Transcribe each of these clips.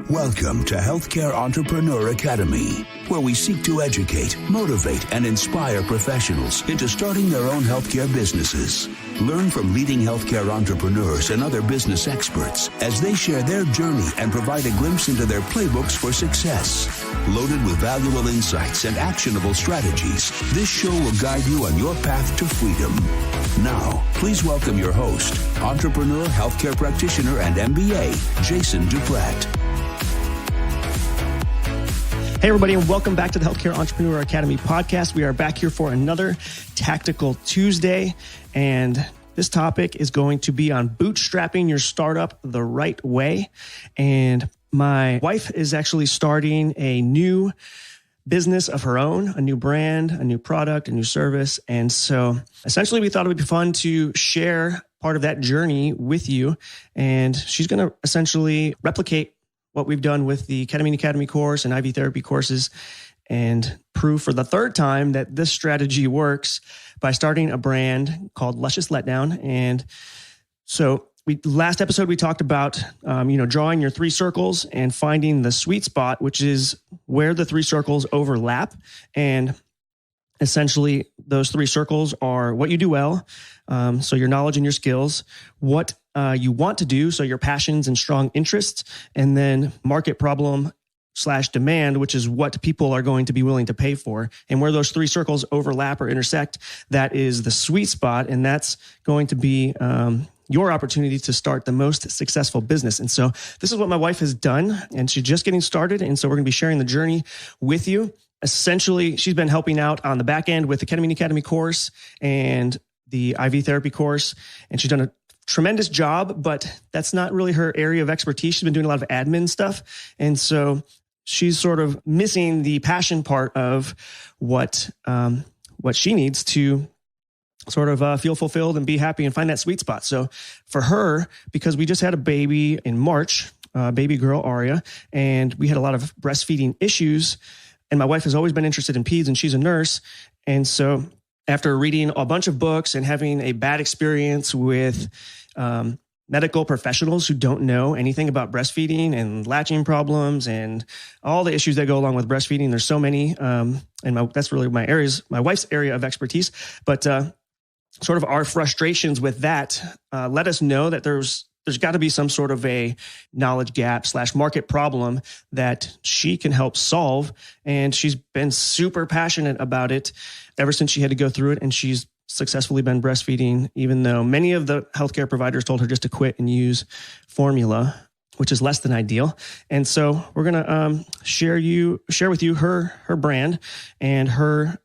Welcome to Healthcare Entrepreneur Academy, where we seek to educate, motivate, and inspire professionals into starting their own healthcare businesses. Learn from leading healthcare entrepreneurs and other business experts as they share their journey and provide a glimpse into their playbooks for success. Loaded with valuable insights and actionable strategies, this show will guide you on your path to freedom. Now, please welcome your host, entrepreneur, healthcare practitioner, and MBA, Jason Duprat. Hey, everybody, and welcome back to the Healthcare Entrepreneur Academy podcast. We are back here for another Tactical Tuesday, and this topic is going to be on bootstrapping your startup the right way. And my wife is actually starting a new business of her own, a new brand, a new product, a new service. And so essentially we thought it would be fun to share part of that journey with you. And she's going to essentially replicate what we've done with the Ketamine Academy course and IV therapy courses and prove for the third time that this strategy works by starting a brand called Luscious Letdown. And so last episode, we talked about, drawing your three circles and finding the sweet spot, which is where the three circles overlap. And essentially, those three circles are what you do well, so your knowledge and your skills, what you want to do, so your passions and strong interests, and then market problem / demand, which is what people are going to be willing to pay for. And where those three circles overlap or intersect, that is the sweet spot, and that's going to be your opportunity to start the most successful business. And so this is what my wife has done, and she's just getting started, and so we're going to be sharing the journey with you. Essentially, she's been helping out on the back end with the Ketamine Academy course and the IV therapy course, and she's done a tremendous job, but that's not really her area of expertise. She's been doing a lot of admin stuff, and so she's sort of missing the passion part of what she needs to sort of feel fulfilled and be happy and find that sweet spot. So for her, because we just had a baby in March, baby girl Aria, and we had a lot of breastfeeding issues, and my wife has always been interested in peds, and she's a nurse. And so after reading a bunch of books and having a bad experience with medical professionals who don't know anything about breastfeeding and latching problems and all the issues that go along with breastfeeding, there's so many, and that's really my wife's area of expertise. But sort of our frustrations with that let us know that there's got to be some sort of a knowledge gap / market problem that she can help solve. And she's been super passionate about it ever since she had to go through it. And she's successfully been breastfeeding, even though many of the healthcare providers told her just to quit and use formula, which is less than ideal. And so we're going to share with you her brand and her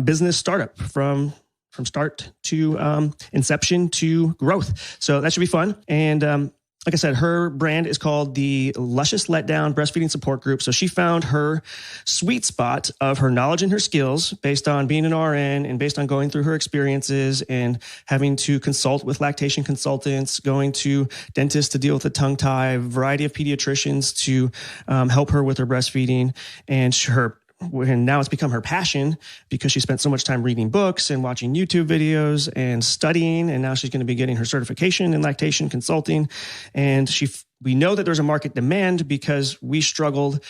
business startup from start to inception to growth. So that should be fun. And like I said, her brand is called the Luscious Letdown Breastfeeding Support Group. So she found her sweet spot of her knowledge and her skills based on being an RN and based on going through her experiences and having to consult with lactation consultants, going to dentists to deal with a tongue tie, a variety of pediatricians to help her with her breastfeeding. And now it's become her passion because she spent so much time reading books and watching YouTube videos and studying. And now she's going to be getting her certification in lactation consulting. And we know that there's a market demand because we struggled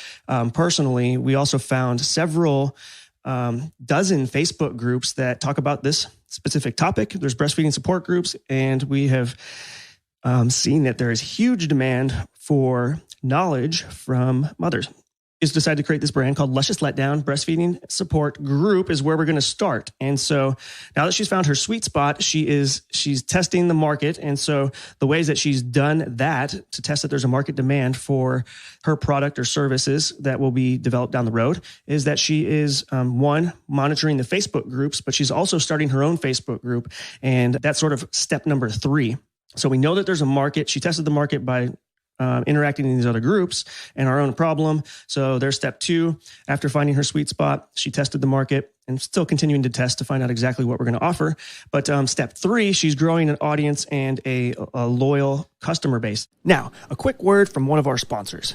personally. We also found several dozen Facebook groups that talk about this specific topic. There's breastfeeding support groups, and we have seen that there is huge demand for knowledge from mothers. Is decided to create this brand called Luscious Letdown Breastfeeding Support Group is where we're going to start. And so now that she's found her sweet spot, she's testing the market. And so the ways that she's done that to test that there's a market demand for her product or services that will be developed down the road is that she is monitoring the Facebook groups, but she's also starting her own Facebook group. And that's sort of step number 3. So we know that there's a market. She tested the market by interacting in these other groups and our own problem. So there's step 2. After finding her sweet spot, she tested the market and still continuing to test to find out exactly what we're going to offer. But step 3, she's growing an audience and a loyal customer base. Now, a quick word from one of our sponsors.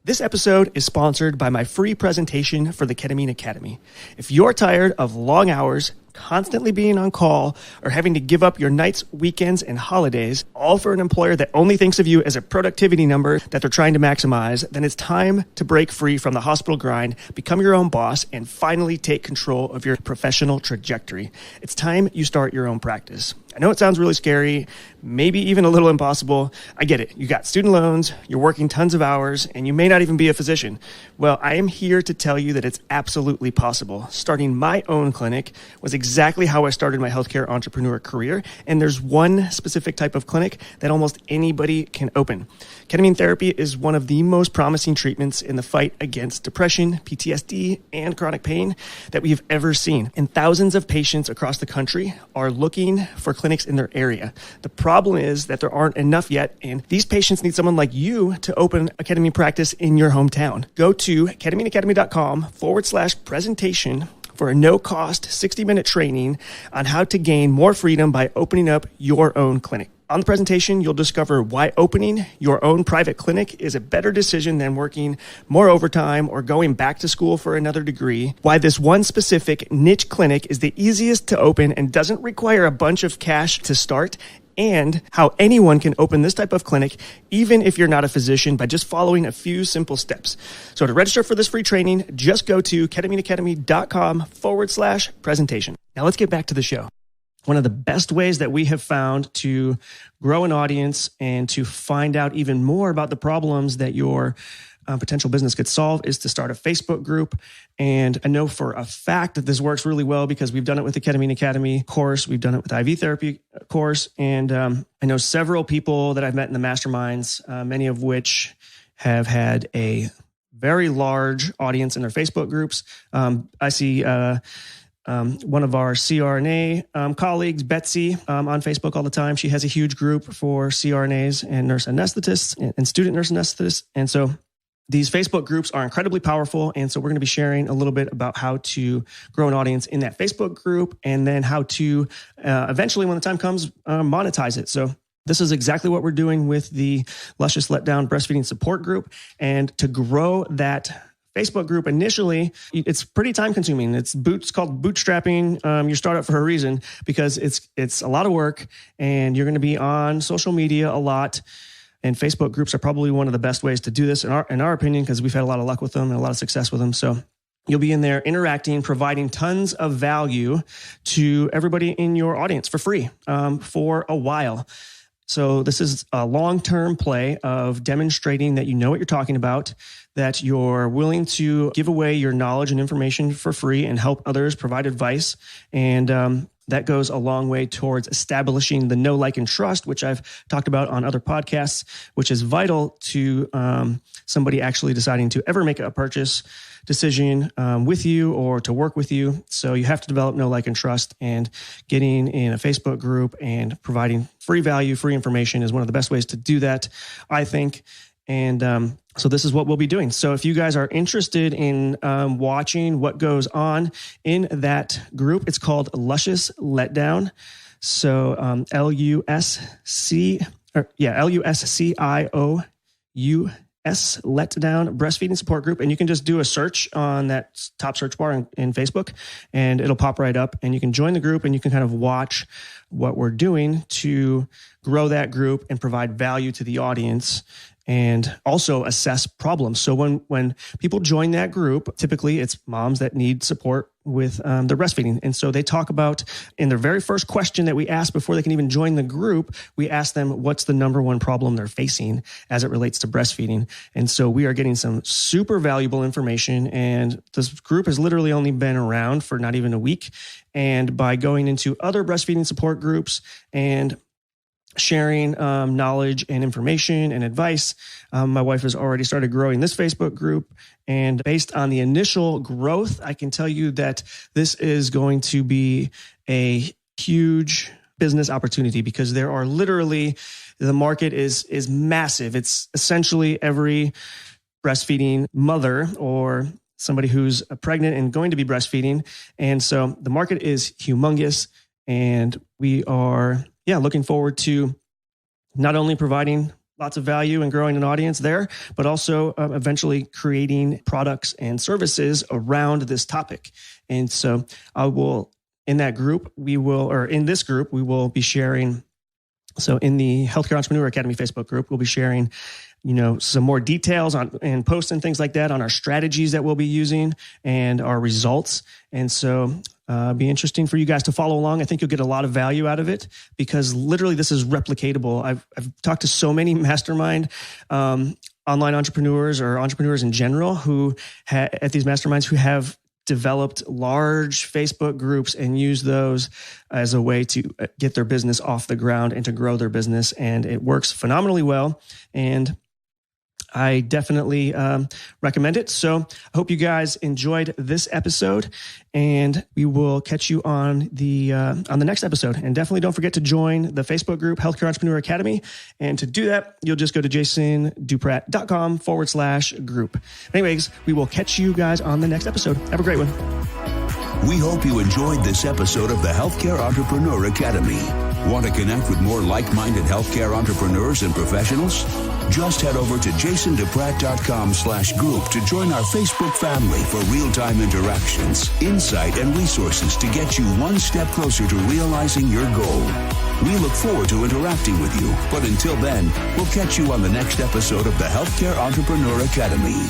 This episode is sponsored by my free presentation for the Ketamine Academy. If you're tired of long hours, constantly being on call, or having to give up your nights, weekends, and holidays, all for an employer that only thinks of you as a productivity number that they're trying to maximize, then it's time to break free from the hospital grind, become your own boss, and finally take control of your professional trajectory. It's time you start your own practice. I know it sounds really scary, maybe even a little impossible. I get it. You got student loans, you're working tons of hours, and you may not even be a physician. Well, I am here to tell you that it's absolutely possible. Starting my own clinic was exactly how I started my healthcare entrepreneur career, and there's one specific type of clinic that almost anybody can open. Ketamine therapy is one of the most promising treatments in the fight against depression, PTSD, and chronic pain that we've ever seen. And thousands of patients across the country are looking for clinics in their area. The problem is that there aren't enough yet, and these patients need someone like you to open a ketamine practice in your hometown. Go to ketamineacademy.com/presentation for a no-cost 60-minute training on how to gain more freedom by opening up your own clinic. On the presentation, you'll discover why opening your own private clinic is a better decision than working more overtime or going back to school for another degree, why this one specific niche clinic is the easiest to open and doesn't require a bunch of cash to start, and how anyone can open this type of clinic, even if you're not a physician, by just following a few simple steps. So to register for this free training, just go to ketamineacademy.com/presentation. Now let's get back to the show. One of the best ways that we have found to grow an audience and to find out even more about the problems that your potential business could solve is to start a Facebook group. And I know for a fact that this works really well because we've done it with the Ketamine Academy course. We've done it with IV therapy course. And I know several people that I've met in the masterminds, many of which have had a very large audience in their Facebook groups. I see one of our CRNA colleagues, Betsy, on Facebook all the time. She has a huge group for CRNAs and nurse anesthetists and student nurse anesthetists. And so these Facebook groups are incredibly powerful. And so we're going to be sharing a little bit about how to grow an audience in that Facebook group, and then how to eventually, when the time comes, monetize it. So this is exactly what we're doing with the Luscious Letdown Breastfeeding Support Group. And to grow that Facebook group initially, it's pretty time consuming. It's called bootstrapping your startup for a reason, because it's a lot of work, and you're going to be on social media a lot. And Facebook groups are probably one of the best ways to do this in our opinion, because we've had a lot of luck with them and a lot of success with them. So you'll be in there interacting, providing tons of value to everybody in your audience for free for a while. So this is a long-term play of demonstrating that you know what you're talking about, that you're willing to give away your knowledge and information for free and help others, provide advice. And that goes a long way towards establishing the know, like, and trust, which I've talked about on other podcasts, which is vital to somebody actually deciding to ever make a purchase decision with you or to work with you. So you have to develop know, like, and trust, and getting in a Facebook group and providing free value, free information is one of the best ways to do that, I think. And so this is what we'll be doing. So if you guys are interested in watching what goes on in that group, it's called Luscious Letdown. So LUSCIOUS Letdown Breastfeeding Support Group. And you can just do a search on that top search bar in Facebook, and it'll pop right up, and you can join the group, and you can kind of watch what we're doing to grow that group and provide value to the audience, and also assess problems. So when people join that group, typically it's moms that need support with the breastfeeding. And so they talk about, in their very first question that we ask before they can even join the group, we ask them what's the number one problem they're facing as it relates to breastfeeding. And so we are getting some super valuable information. And this group has literally only been around for not even a week. And by going into other breastfeeding support groups and sharing knowledge and information and advice, my wife has already started growing this Facebook group. And based on the initial growth, I can tell you that this is going to be a huge business opportunity, because there are literally, the market is massive. It's essentially every breastfeeding mother or somebody who's pregnant and going to be breastfeeding. And so the market is humongous, and we are looking forward to not only providing lots of value and growing an audience there, but also eventually creating products and services around this topic. And so I will in that group, in this group, we will be sharing. So in the Healthcare Entrepreneur Academy Facebook group, we'll be sharing, some more details on and posts and things like that on our strategies that we'll be using and our results. And so be interesting for you guys to follow along. I think you'll get a lot of value out of it because literally this is replicatable. I've talked to so many mastermind online entrepreneurs or entrepreneurs in general who at these masterminds who have developed large Facebook groups and use those as a way to get their business off the ground and to grow their business. And it works phenomenally well. And I definitely recommend it. So I hope you guys enjoyed this episode, and we will catch you on the next episode. And definitely don't forget to join the Facebook group, Healthcare Entrepreneur Academy. And to do that, you'll just go to jasonduprat.com/group. Anyways, we will catch you guys on the next episode. Have a great one. We hope you enjoyed this episode of the Healthcare Entrepreneur Academy. Want to connect with more like-minded healthcare entrepreneurs and professionals? Just head over to jasonduprat.com/group to join our Facebook family for real-time interactions, insight, and resources to get you one step closer to realizing your goal. We look forward to interacting with you, but until then, we'll catch you on the next episode of the Healthcare Entrepreneur Academy.